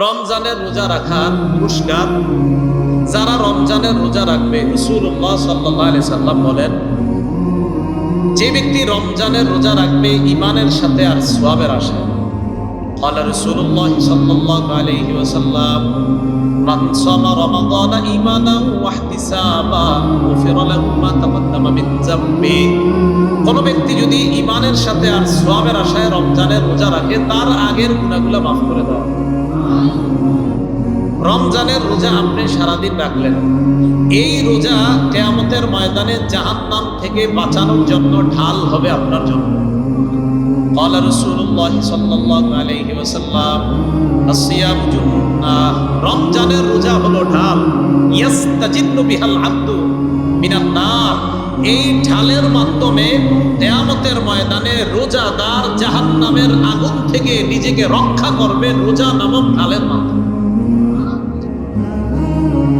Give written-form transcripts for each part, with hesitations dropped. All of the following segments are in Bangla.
রমজানের রোজা রাখার পুরস্কার, যারা রমজানের রোজা রাখবে, রাসূলুল্লাহ সাল্লাল্লাহু আলাইহি সাল্লাম বলেন, যে ব্যক্তি রমজানের রোজা রাখবে ঈমানের সাথে আর সওয়াবের আশায়। قال رسول الله صلى الله عليه وسلم من صام رمضان إيمانا واحتسابا غفر له ما تقدم من ذنبه। কোন ব্যক্তি যদি ঈমানের সাথে আর সওয়াবের আশায় রমজানের রোজা রাখে, তার আগের গুনাহগুলো মাফ করে দেওয়া। রমজানের রোজা আপনি সারাদিন রাখলেন, এই রোজা কিয়ামতের ময়দানে জাহান্নাম থেকে বাঁচানোর জন্য ঢাল হবে আপনার জন্য। قال رسول الله صلى الله عليه وسلم الصيام جنة। রমজানের রোজা হলো ঢাল, ইয়াস্তাজিন্নু বিহাল আব্দু মিনান নার। এই ঢালের মাধ্যমে কিয়ামতের ময়দানে রোজাদার জাহান্নামের আগুন থেকে নিজেকে রক্ষা করবে রোজা নামক ঢালের মাধ্যমে।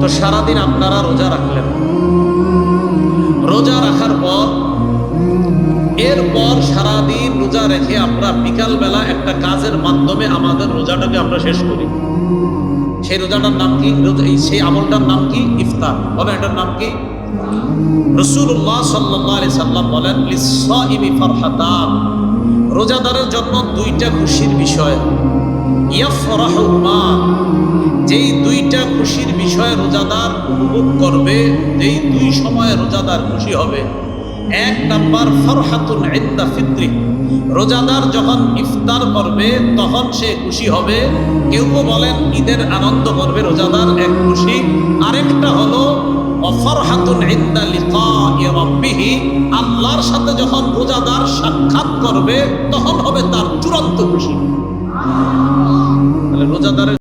তো সারাদিন আপনারা রোজা রাখলেন, রোজা রাখার পর এরপর সারাদিন রোজা রেখে আমরা বিকাল বেলা একটা কাজের মাধ্যমে আমাদের রোজাটাকে আমরা শেষ করি। সেই রোজাটার নাম কি? সেই আমলটার নাম কি? ইফতার। বলেন এটার নাম কি? রাসূলুল্লাহ সাল্লাল্লাহু আলাইহি সাল্লাম বলেন, লিস-সাইমি ফারহাতান। রোজাদারের জন্য দুইটা খুশির বিষয়। ইয়াফরাহুমা, যেই দুইটা খুশির বিষয় রোজাদার উপভোগ করবে, যেই দুই সময়ে রোজাদার খুশি হবে। এক নাম্বার ফরহাতুন ইনদা ফিত্রি, রোজাদার যখন ইফতার করবে তখন সে খুশি হবে। কেউ বলেন ঈদের আনন্দ করবে রোজাদার, এক খুশি। আরেকটা হলো ফরহাতুন ইনদা লিকাই রাব্বিহি, আল্লাহর সাথে যখন রোজাদার সাক্ষাৎ করবে তখন হবে তার চূড়ান্ত খুশি। তাহলে রোজাদারের